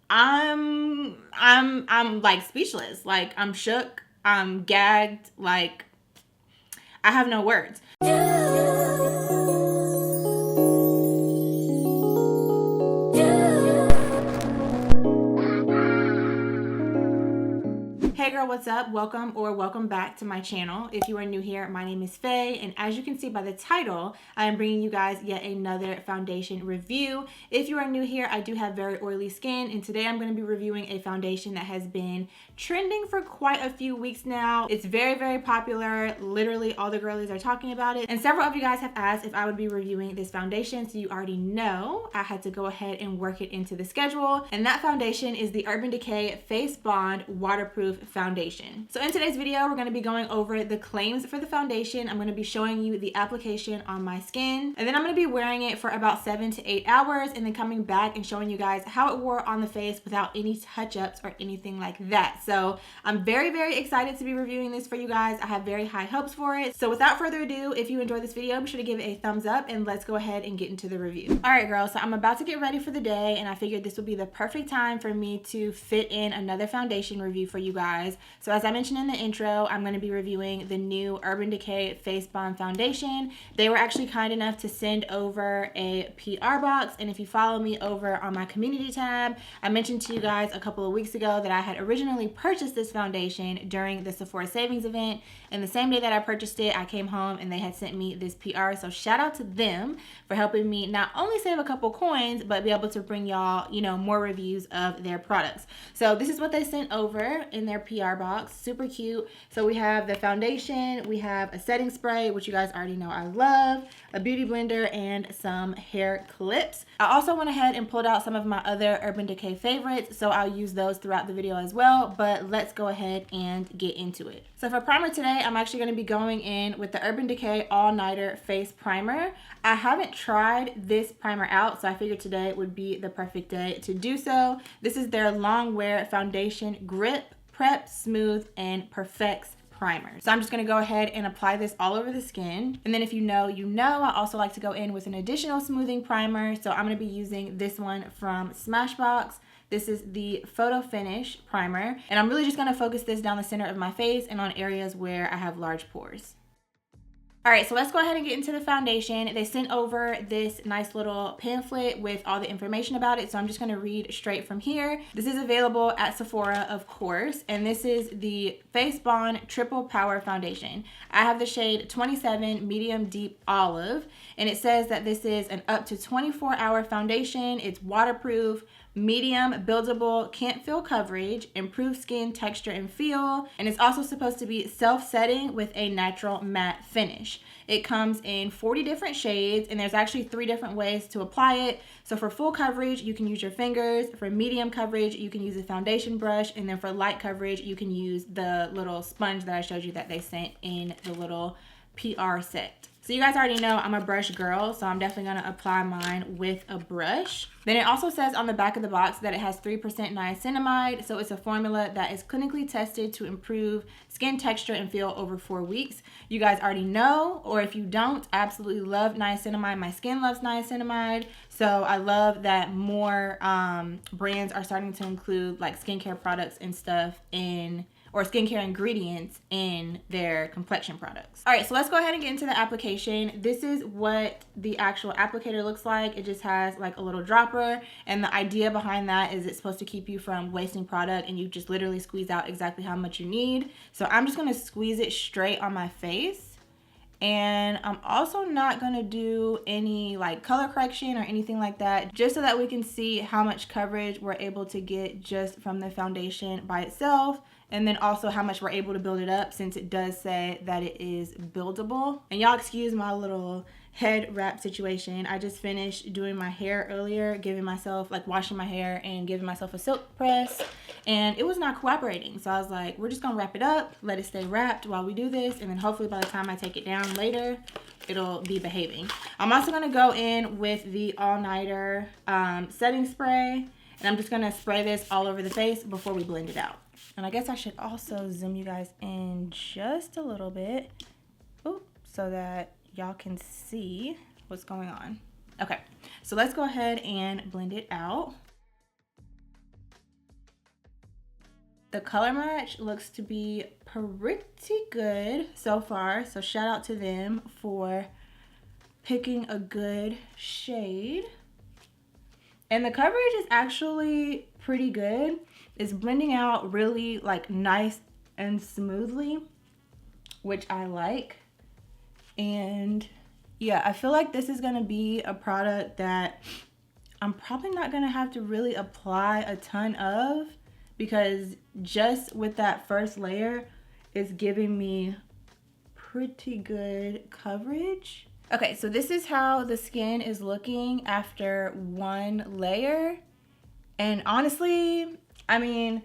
I'm like speechless. Like I'm shook. I'm gagged. Like I have no words. Hey girl, what's up? Welcome back to my channel. If you are new here, my name is Faye, and as you can see by the title, I am bringing you guys yet another foundation review. If you are new here, I do have very oily skin, and today I'm going to be reviewing a foundation that has been trending for quite a few weeks now. It's very, very popular. Literally all the girlies are talking about it, and several of you guys have asked if I would be reviewing this foundation, so you already know I had to go ahead and work it into the schedule, and that foundation is the Urban Decay Face Bond Waterproof Foundation. So in today's video, we're going to be going over the claims for the foundation. I'm going to be showing you the application on my skin, and then I'm going to be wearing it for about 7 to 8 hours and then coming back and showing you guys how it wore on the face without any touch-ups or anything like that. So I'm very, very excited to be reviewing this for you guys. I have very high hopes for it. So without further ado, if you enjoyed this video, be sure to give it a thumbs up and let's go ahead and get into the review. All right, girls, so I'm about to get ready for the day, and I figured this would be the perfect time for me to fit in another foundation review for you guys. So as I mentioned in the intro, I'm going to be reviewing the new Urban Decay Face Bond Foundation. They were actually kind enough to send over a PR box, and if you follow me over on my community tab, I mentioned to you guys a couple of weeks ago that I had originally purchased this foundation during the Sephora savings event, and the same day that I purchased it, I came home and they had sent me this PR. So shout out to them for helping me not only save a couple coins, but be able to bring y'all, you know, more reviews of their products. So this is what they sent over in their PR box. Super cute. So we have the foundation, we have a setting spray, which you guys already know I love, a beauty blender, and some hair clips. I also went ahead and pulled out some of my other Urban Decay favorites, so I'll use those throughout the video as well, but let's go ahead and get into it. So for primer today, I'm actually going to be going in with the Urban Decay All Nighter Face Primer. I haven't tried this primer out, so I figured today would be the perfect day to do so. This is their Long Wear Foundation Grip, Prep, Smooth, and Perfects primer. So I'm just going to go ahead and apply this all over the skin. And then if you know, you know, I also like to go in with an additional smoothing primer. So I'm going to be using this one from Smashbox. This is the Photo Finish primer, and I'm really just going to focus this down the center of my face and on areas where I have large pores. All right, so let's go ahead and get into the foundation. They sent over this nice little pamphlet with all the information about it, so I'm just going to read straight from here. This is available at Sephora, of course, and this is the Face Bond Triple Power Foundation. I have the shade 27 Medium Deep Olive, and it says that this is an up to 24-hour foundation. It's waterproof, medium buildable, can't feel coverage, improved skin texture and feel, and it's also supposed to be self-setting with a natural matte finish. It comes in 40 different shades, and there's actually 3 different ways to apply it. So for full coverage, you can use your fingers. For medium coverage, you can use a foundation brush, and then for light coverage, you can use the little sponge that I showed you that they sent in the little PR set. So you guys already know I'm a brush girl, so I'm definitely going to apply mine with a brush. Then it also says on the back of the box that it has 3% niacinamide, so it's a formula that is clinically tested to improve skin texture and feel over 4 weeks. You guys already know, or if you don't, I absolutely love niacinamide. My skin loves niacinamide, so I love that more brands are starting to include like skincare products and stuff in or skincare ingredients in their complexion products. All right, so let's go ahead and get into the application. This is what the actual applicator looks like. It just has like a little dropper, and the idea behind that is it's supposed to keep you from wasting product, and you just literally squeeze out exactly how much you need. So I'm just gonna squeeze it straight on my face. And I'm also not gonna do any like color correction or anything like that, just so that we can see how much coverage we're able to get just from the foundation by itself, and then also how much we're able to build it up, since it does say that it is buildable. And y'all excuse my little head wrap situation. I just finished doing my hair earlier, giving myself, like washing my hair and giving myself a silk press, and it was not cooperating. So I was like, we're just gonna wrap it up, let it stay wrapped while we do this, and then hopefully by the time I take it down later, it'll be behaving. I'm also gonna go in with the All Nighter setting spray, and I'm just gonna spray this all over the face before we blend it out. And I guess I should also zoom you guys in just a little bit, so that y'all can see what's going on. Okay, so let's go ahead and blend it out. The color match looks to be pretty good so far. So shout out to them for picking a good shade. And the coverage is actually pretty good. It's blending out really like nice and smoothly, which I like. And yeah, I feel like this is gonna be a product that I'm probably not gonna have to really apply a ton of, because just with that first layer, it's giving me pretty good coverage. Okay, so this is how the skin is looking after one layer. And honestly, I mean,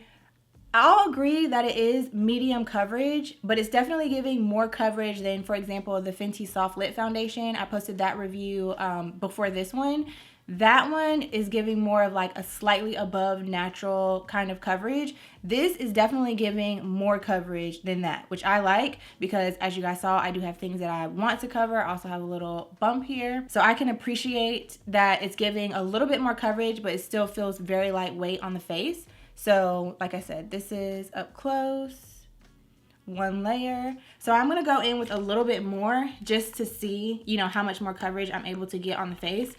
I'll agree that it is medium coverage, but it's definitely giving more coverage than, for example, the Fenty Soft Lit Foundation. I posted that review before this one. That one is giving more of like a slightly above natural kind of coverage. This is definitely giving more coverage than that, which I like, because as you guys saw, I do have things that I want to cover. I also have a little bump here. So I can appreciate that it's giving a little bit more coverage, but it still feels very lightweight on the face. So like I said, this is up close, one layer. So I'm gonna go in with a little bit more just to see, you know, how much more coverage I'm able to get on the face.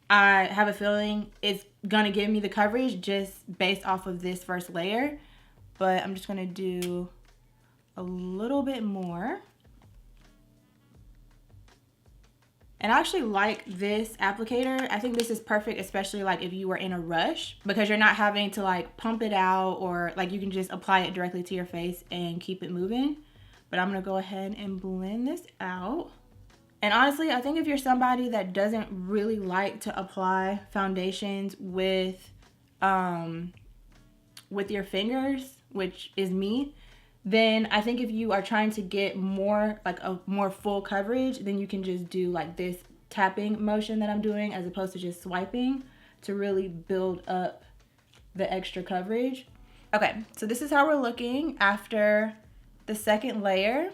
I have a feeling it's gonna give me the coverage just based off of this first layer, but I'm just gonna do a little bit more. And I actually like this applicator. I think this is perfect, especially like if you were in a rush, because you're not having to like pump it out, or like you can just apply it directly to your face and keep it moving. But I'm gonna go ahead and blend this out. And honestly, I think if you're somebody that doesn't really like to apply foundations with your fingers, which is me, then I think if you are trying to get more, like a more full coverage, then you can just do like this tapping motion that I'm doing, as opposed to just swiping, to really build up the extra coverage. Okay, so this is how we're looking after the second layer.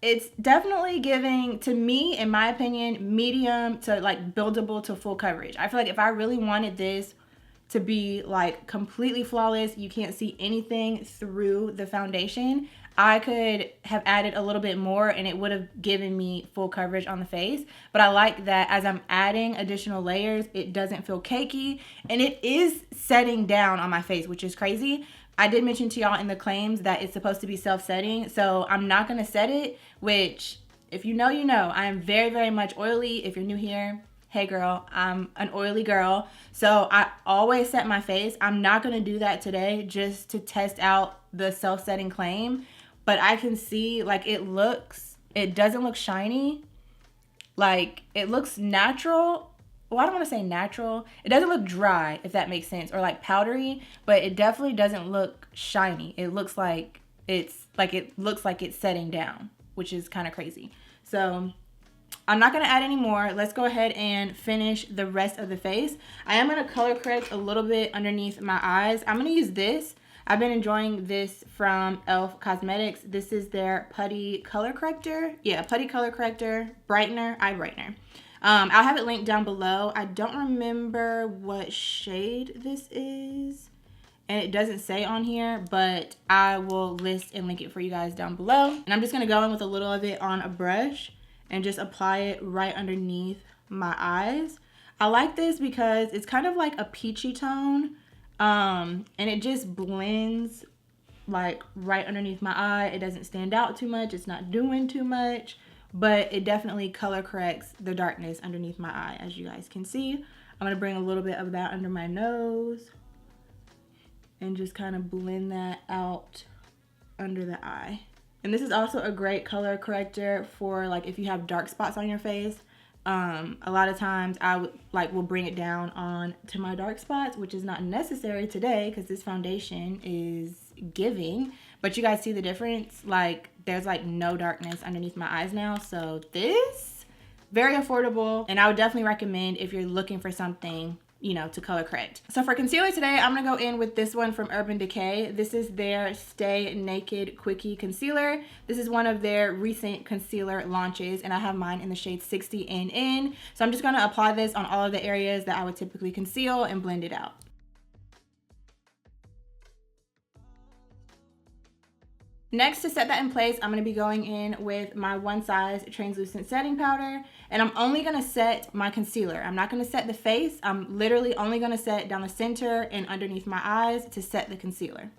It's definitely giving, to me, in my opinion, medium to like buildable to full coverage. I feel like if I really wanted this to be like completely flawless, you can't see anything through the foundation, I could have added a little bit more and it would have given me full coverage on the face. But I like that as I'm adding additional layers, it doesn't feel cakey, and it is setting down on my face, which is crazy. I did mention to y'all in the claims that it's supposed to be self-setting, so I'm not gonna set it, which if you know, you know. I am very, very much oily. If you're new here, hey girl, I'm an oily girl. So I always set my face. I'm not gonna do that today just to test out the self-setting claim, but I can see like it doesn't look shiny. Like it looks natural. Well, I don't want to say natural. It doesn't look dry, if that makes sense, or like powdery, but it definitely doesn't look shiny. It looks like it's setting down, which is kind of crazy. So I'm not going to add any more. Let's go ahead and finish the rest of the face. I am going to color correct a little bit underneath my eyes. I'm going to use this. I've been enjoying this from e.l.f. Cosmetics. This is their Putty Color Corrector. Yeah, Putty Color Corrector, brightener, eye brightener. I'll have it linked down below. I don't remember what shade this is, and it doesn't say on here, but I will list and link it for you guys down below. And I'm just going to go in with a little of it on a brush and just apply it right underneath my eyes. I like this because it's kind of like a peachy tone, and it just blends like right underneath my eye. It doesn't stand out too much. It's not doing too much, but it definitely color corrects the darkness underneath my eye, as you guys can see. I'm gonna bring a little bit of that under my nose and just kind of blend that out under the eye. And this is also a great color corrector for like if you have dark spots on your face. A lot of times I will bring it down on to my dark spots, which is not necessary today because this foundation is giving, but you guys see the difference. Like there's like no darkness underneath my eyes now. So this, very affordable, and I would definitely recommend if you're looking for something, you know, to color correct. So for concealer today, I'm gonna go in with this one from Urban Decay. This is their Stay Naked Quickie Concealer. This is one of their recent concealer launches, and I have mine in the shade 60 NN. So I'm just gonna apply this on all of the areas that I would typically conceal and blend it out. Next, to set that in place, I'm going to be going in with my One Size translucent setting powder, and I'm only going to set my concealer. I'm not going to set the face. I'm literally only going to set down the center and underneath my eyes to set the concealer.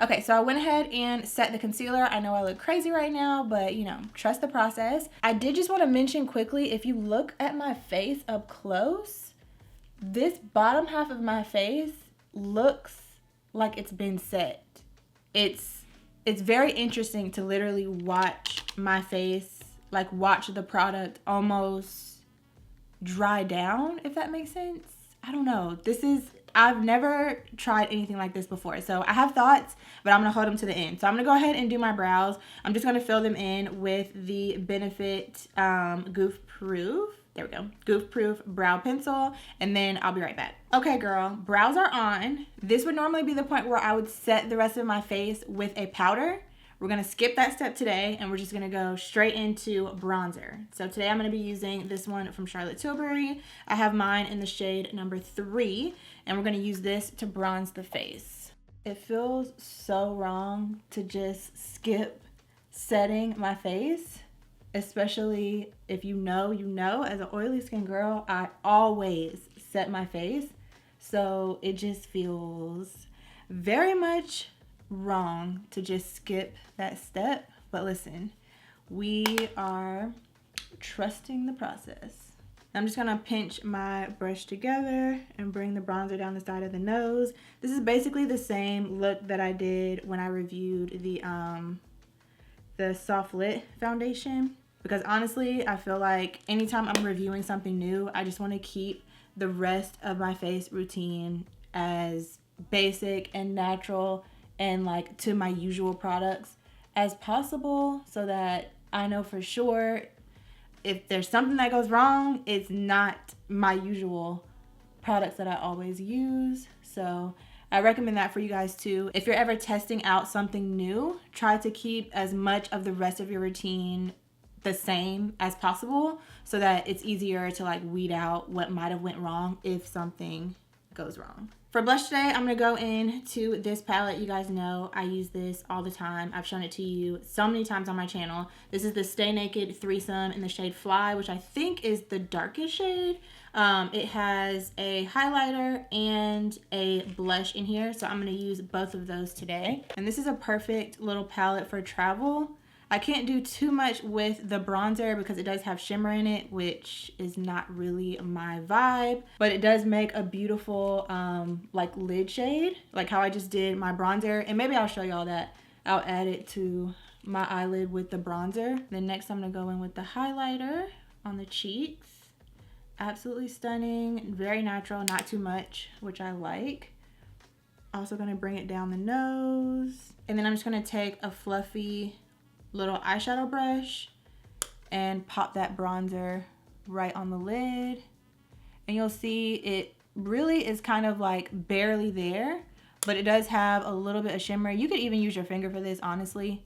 Okay, so I went ahead and set the concealer. I know I look crazy right now, but you know, trust the process. I did just want to mention quickly, if you look at my face up close, this bottom half of my face looks like it's been set. It's very interesting to literally watch my face, like watch the product almost dry down, if that makes sense. I don't know. I've never tried anything like this before. So I have thoughts, but I'm going to hold them to the end. So I'm going to go ahead and do my brows. I'm just going to fill them in with the Benefit Goof Proof. There we go. Goof Proof Brow Pencil. And then I'll be right back. Okay, girl. Brows are on. This would normally be the point where I would set the rest of my face with a powder. We're going to skip that step today, and we're just going to go straight into bronzer. So today I'm going to be using this one from Charlotte Tilbury. I have mine in the shade number 3, and we're going to use this to bronze the face. It feels so wrong to just skip setting my face, especially if you know, as an oily skin girl, I always set my face. So it just feels very much wrong to just skip that step. But listen, we are trusting the process. I'm just gonna pinch my brush together and bring the bronzer down the side of the nose. This is basically the same look that I did when I reviewed the Soft Lit foundation, because honestly I feel like anytime I'm reviewing something new, I just want to keep the rest of my face routine as basic and natural and like to my usual products as possible, so that I know for sure if there's something that goes wrong, it's not my usual products that I always use. So I recommend that for you guys too. If you're ever testing out something new, try to keep as much of the rest of your routine the same as possible, so that it's easier to like weed out what might have went wrong if something goes wrong. For blush today, I'm going to go into this palette. You guys know I use this all the time. I've shown it to you so many times on my channel. This is the Stay Naked Threesome in the shade Fly, which I think is the darkest shade. It has a highlighter and a blush in here, so I'm going to use both of those today. And this is a perfect little palette for travel. I can't do too much with the bronzer because it does have shimmer in it, which is not really my vibe, but it does make a beautiful like lid shade, like how I just did my bronzer. And maybe I'll show y'all that. I'll add it to my eyelid with the bronzer. Then next I'm gonna go in with the highlighter on the cheeks. Absolutely stunning, very natural, not too much, which I like. Also gonna bring it down the nose. And then I'm just gonna take a fluffy little eyeshadow brush and pop that bronzer right on the lid, and you'll see it really is kind of like barely there, but it does have a little bit of shimmer. You could even use your finger for this, honestly,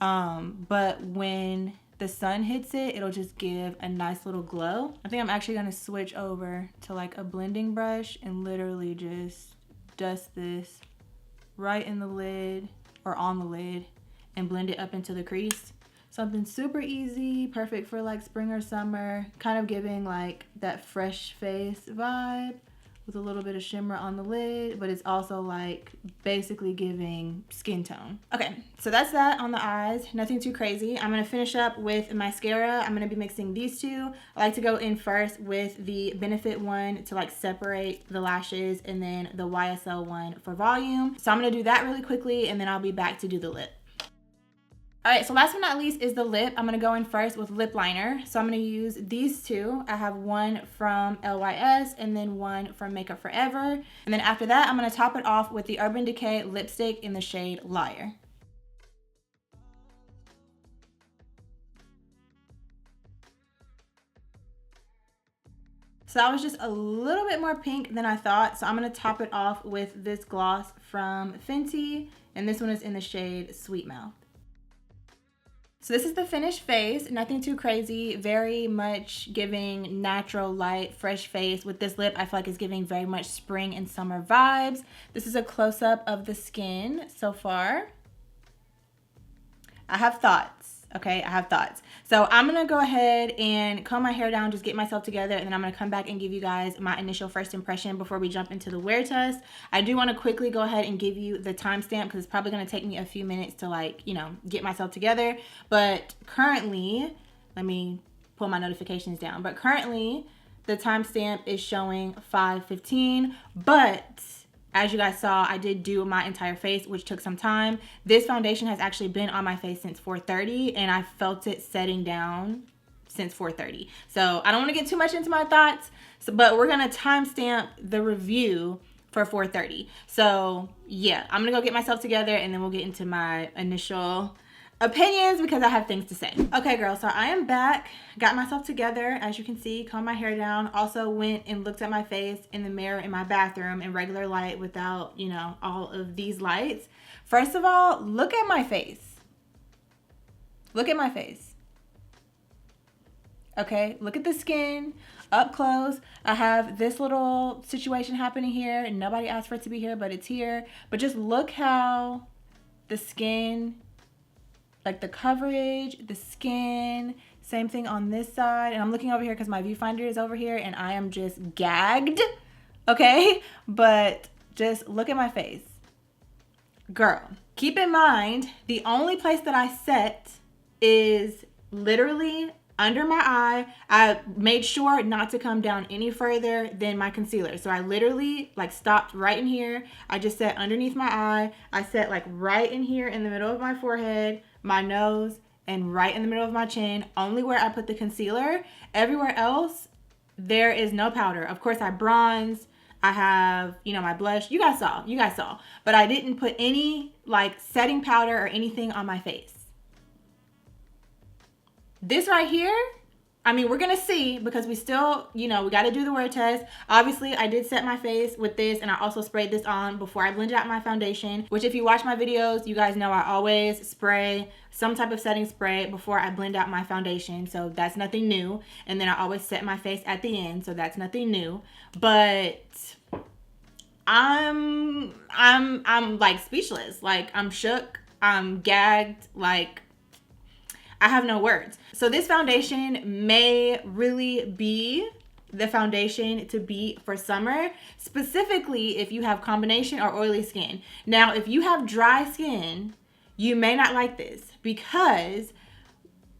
but when the sun hits it, it'll just give a nice little glow. I think I'm actually going to switch over to like a blending brush and literally just dust this right in the lid or on the lid and blend it up into the crease. Something super easy, perfect for like spring or summer, kind of giving like that fresh face vibe with a little bit of shimmer on the lid, but it's also like basically giving skin tone. Okay, so that's that on the eyes, nothing too crazy. I'm gonna finish up with mascara. I'm gonna be mixing these two. I like to go in first with the Benefit one to like separate the lashes, and then the YSL one for volume. So I'm gonna do that really quickly, and then I'll be back to do the lip. All right, so last but not least is the lip. I'm gonna go in first with lip liner. So I'm gonna use these two. I have one from LYS and then one from Makeup Forever. And then after that, I'm gonna top it off with the Urban Decay lipstick in the shade Liar. So that was just a little bit more pink than I thought. So I'm gonna top it off with this gloss from Fenty, and this one is in the shade Sweet Mouth. So this is the finished face, nothing too crazy, very much giving natural, light, fresh face. With this lip, I feel like it's giving very much spring and summer vibes. This is a close-up of the skin so far. I have thoughts. Okay, I have thoughts. So I'm gonna go ahead and comb my hair down, just get myself together, and then I'm gonna come back and give you guys my initial first impression before we jump into the wear test. I do wanna quickly go ahead and give you the timestamp because it's probably gonna take me a few minutes to, like, you know, get myself together. But currently, let me pull my notifications down. But currently, the timestamp is showing 5:15, but as you guys saw, I did do my entire face, which took some time. This foundation has actually been on my face since 4:30, and I felt it setting down since 4:30. So I don't want to get too much into my thoughts, but we're going to timestamp the review for 4:30. So yeah, I'm going to go get myself together, and then we'll get into my initial opinions because I have things to say. Okay, girls, so I am back. Got myself together, as you can see, combed my hair down. Also went and looked at my face in the mirror in my bathroom in regular light without, you know, all of these lights. First of all, look at my face. Look at my face. Okay, look at the skin up close. I have this little situation happening here, and nobody asked for it to be here, but it's here. But just look how the skin, like the coverage, the skin, same thing on this side. And I'm looking over here because my viewfinder is over here and I am just gagged, okay? But just look at my face. Girl, keep in mind, the only place that I set is literally under my eye. I made sure not to come down any further than my concealer. So I literally like stopped right in here. I just set underneath my eye. I set like right in here in the middle of my forehead, my nose, and right in the middle of my chin, only where I put the concealer. Everywhere else, there is no powder. Of course, I bronze. I have, you know, my blush. You guys saw. But I didn't put any like setting powder or anything on my face. This right here, I mean, we're going to see because we still, you know, we got to do the wear test. Obviously, I did set my face with this, and I also sprayed this on before I blended out my foundation, which if you watch my videos, you guys know I always spray some type of setting spray before I blend out my foundation. So that's nothing new. And then I always set my face at the end. So that's nothing new. But I'm like speechless. Like I'm shook. I'm gagged. Like I have no words. So this foundation may really be the foundation to beat for summer, specifically if you have combination or oily skin. Now, if you have dry skin, you may not like this because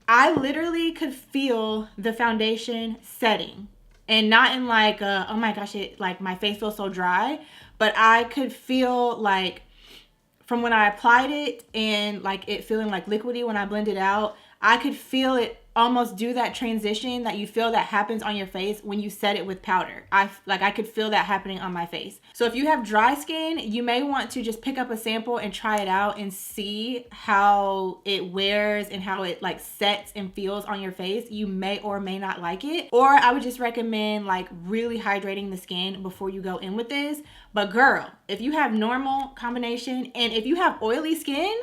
I literally could feel the foundation setting, and not in like, oh my gosh, like my face feels so dry, but I could feel like from when I applied it and like it feeling like liquidy when I blend it out, I could feel it almost do that transition that you feel that happens on your face when you set it with powder. I could feel that happening on my face. So if you have dry skin, you may want to just pick up a sample and try it out and see how it wears and how it like sets and feels on your face. You may or may not like it. Or I would just recommend like really hydrating the skin before you go in with this. But girl, if you have normal combination and if you have oily skin,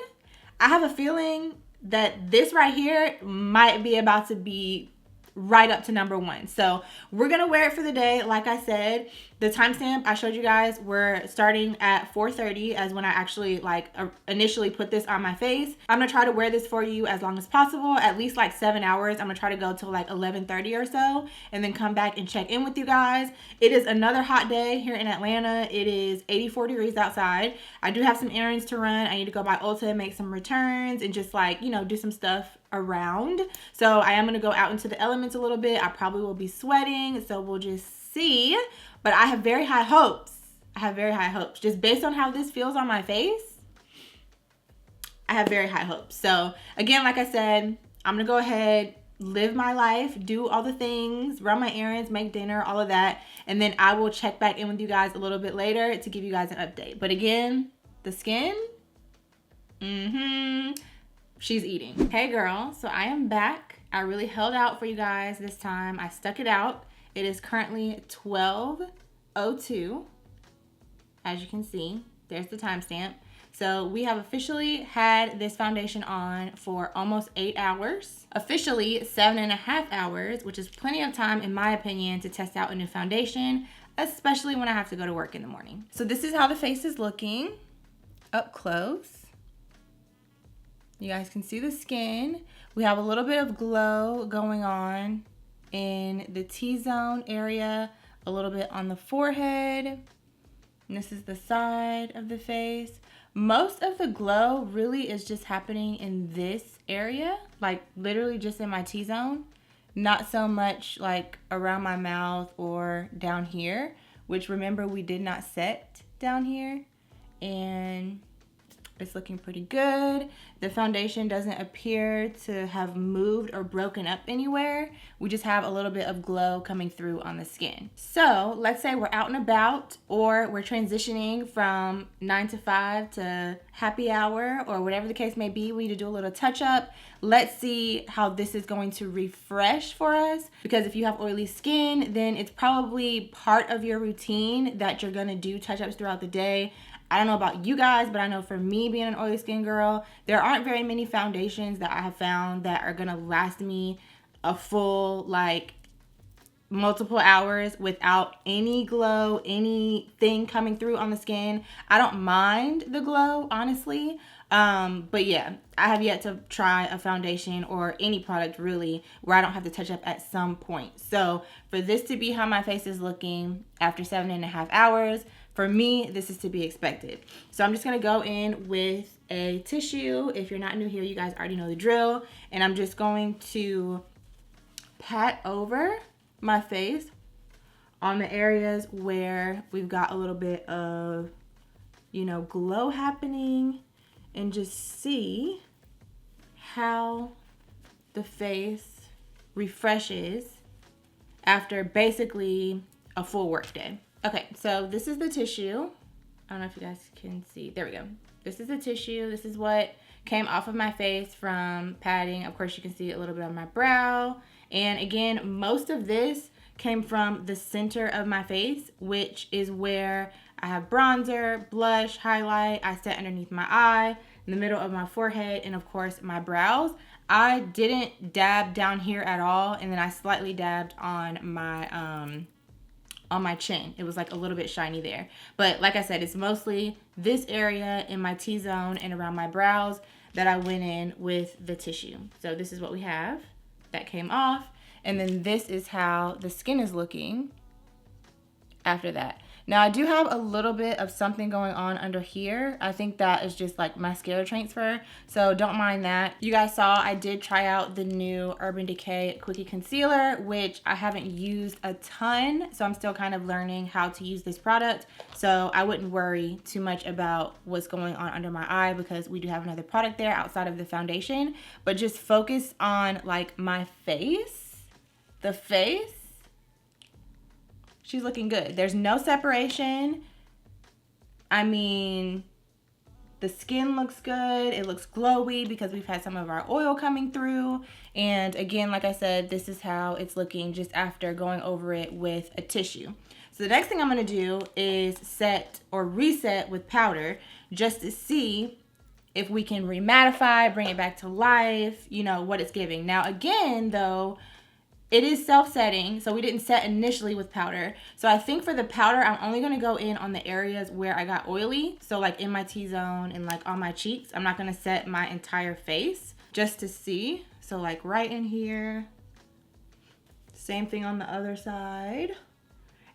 I have a feeling that this right here might be about to be right up to #1. So we're gonna wear it for the day. Like I said, the timestamp I showed you guys, we're starting at 4:30 as when I actually like initially put this on my face. I'm gonna try to wear this for you as long as possible, at least like 7 hours. I'm gonna try to go till like 11:30 or so and then come back and check in with you guys. It is another hot day here in Atlanta. It is 84 degrees outside. I do have some errands to run. I need to go by Ulta and make some returns and just like, you know, do some stuff around. So I am going to go out into the elements a little bit. I probably will be sweating, so we'll just see. But I have very high hopes. Just based on how this feels on my face, I have very high hopes. So again, like I said, I'm going to go ahead, live my life, do all the things, run my errands, make dinner, all of that. And then I will check back in with you guys a little bit later to give you guys an update. But again, the skin, she's eating. Hey girl, so I am back. I really held out for you guys this time. I stuck it out. It is currently 12:02. As you can see, there's the timestamp. So we have officially had this foundation on for almost 8 hours. Officially 7.5 hours, which is plenty of time in my opinion to test out a new foundation, especially when I have to go to work in the morning. So this is how the face is looking up close. You guys can see the skin. We have a little bit of glow going on in the T-zone area, a little bit on the forehead. And this is the side of the face. Most of the glow really is just happening in this area, like literally just in my T-zone. Not so much like around my mouth or down here, which remember we did not set down here. And it's looking pretty good. The foundation doesn't appear to have moved or broken up anywhere. We just have a little bit of glow coming through on the skin. So let's say we're out and about, or we're transitioning from 9 to 5 to happy hour, or whatever the case may be. We need to do a little touch up. Let's see how this is going to refresh for us, because if you have oily skin, then it's probably part of your routine that you're gonna do touch-ups throughout the day. I don't know about you guys, but I know for me, being an oily skin girl, there aren't very many foundations that I have found that are gonna last me a full, like, multiple hours without any glow, anything coming through on the skin. I don't mind the glow, honestly. But yeah, I have yet to try a foundation or any product really where I don't have to touch up at some point. So for this to be how my face is looking after 7.5 hours, for me, this is to be expected. So I'm just gonna go in with a tissue. If you're not new here, you guys already know the drill. And I'm just going to pat over my face on the areas where we've got a little bit of, you know, glow happening, and just see how the face refreshes after basically a full work day. Okay, so this is the tissue. I don't know if you guys can see. There we go. This is the tissue. This is what came off of my face from patting. Of course, you can see a little bit on my brow. And again, most of this came from the center of my face, which is where I have bronzer, blush, highlight. I set underneath my eye, in the middle of my forehead, and of course my brows. I didn't dab down here at all, and then I slightly dabbed on my chin. It was like a little bit shiny there. But like I said, it's mostly this area in my T-zone and around my brows that I went in with the tissue. So this is what we have that came off. And then this is how the skin is looking after that. Now I do have a little bit of something going on under here. I think that is just like mascara transfer, so don't mind that. You guys saw I did try out the new Urban Decay Quickie Concealer, which I haven't used a ton, so I'm still kind of learning how to use this product. So I wouldn't worry too much about what's going on under my eye, because we do have another product there outside of the foundation. But just focus on like my face, the face. She's looking good. There's no separation. I mean, the skin looks good. It looks glowy because we've had some of our oil coming through. And again, like I said, this is how it's looking just after going over it with a tissue. So the next thing I'm gonna do is set or reset with powder, just to see if we can remattify, bring it back to life, you know, what it's giving. Now again, though, it is self-setting, so we didn't set initially with powder. So I think for the powder, I'm only gonna go in on the areas where I got oily. So like in my T-zone and like on my cheeks. I'm not gonna set my entire face, just to see. So like right in here, same thing on the other side.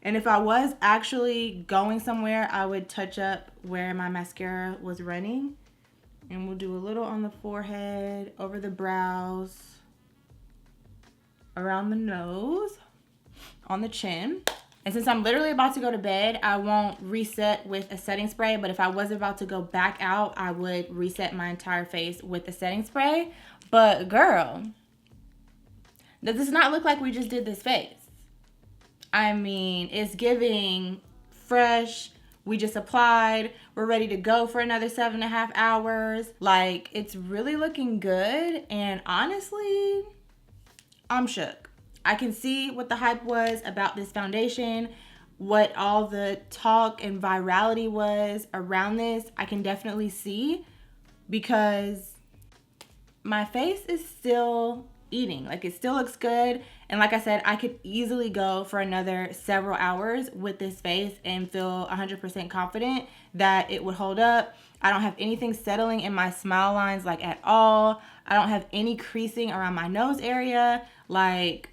And if I was actually going somewhere, I would touch up where my mascara was running. And we'll do a little on the forehead, over the brows, around the nose, on the chin. And since I'm literally about to go to bed, I won't reset with a setting spray, but if I was about to go back out, I would reset my entire face with the setting spray. But girl, does this not look like we just did this face? I mean, it's giving fresh. We just applied. We're ready to go for another 7.5 hours. Like, it's really looking good. And honestly, I'm shook. I can see what the hype was about this foundation, what all the talk and virality was around this. I can definitely see, because my face is still eating. Like, it still looks good. And like I said, I could easily go for another several hours with this face and feel 100% confident that it would hold up. I don't have anything settling in my smile lines, like, at all. I don't have any creasing around my nose area. Like,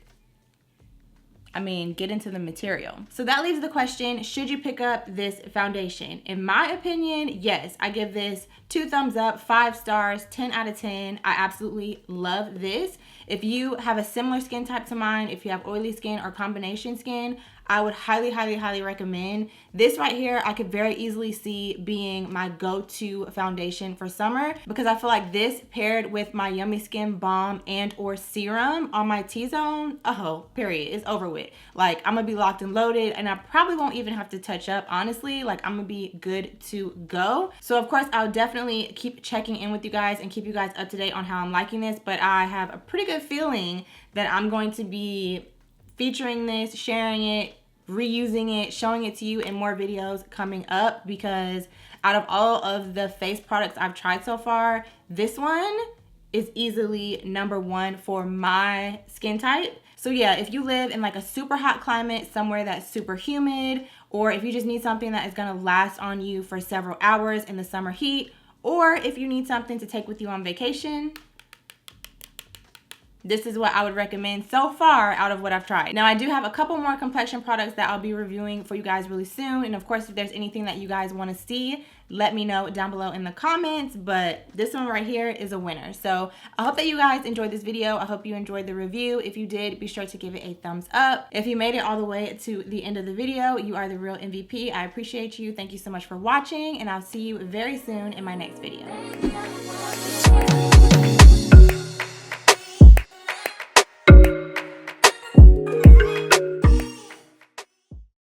I mean, get into the material. So that leaves the question, should you pick up this foundation? In my opinion, yes. I give this 2 thumbs up, 5 stars, 10 out of 10. I absolutely love this. If you have a similar skin type to mine, if you have oily skin or combination skin, I would highly, highly, highly recommend. This right here, I could very easily see being my go-to foundation for summer, because I feel like this paired with my Yummy Skin Balm and or serum on my T-zone, oh, period, it's over with. Like, I'm gonna be locked and loaded, and I probably won't even have to touch up, honestly. Like, I'm gonna be good to go. So of course, I'll definitely keep checking in with you guys and keep you guys up to date on how I'm liking this, but I have a pretty good feeling that I'm going to be featuring this, sharing it, reusing it, showing it to you in more videos coming up, because out of all of the face products I've tried so far, this one is easily #1 for my skin type. So yeah, if you live in like a super hot climate, somewhere that's super humid, or if you just need something that is gonna last on you for several hours in the summer heat, or if you need something to take with you on vacation, this is what I would recommend so far out of what I've tried. Now, I do have a couple more complexion products that I'll be reviewing for you guys really soon. And of course, if there's anything that you guys want to see, let me know down below in the comments. But this one right here is a winner. So I hope that you guys enjoyed this video. I hope you enjoyed the review. If you did, be sure to give it a thumbs up. If you made it all the way to the end of the video, you are the real MVP. I appreciate you. Thank you so much for watching, and I'll see you very soon in my next video.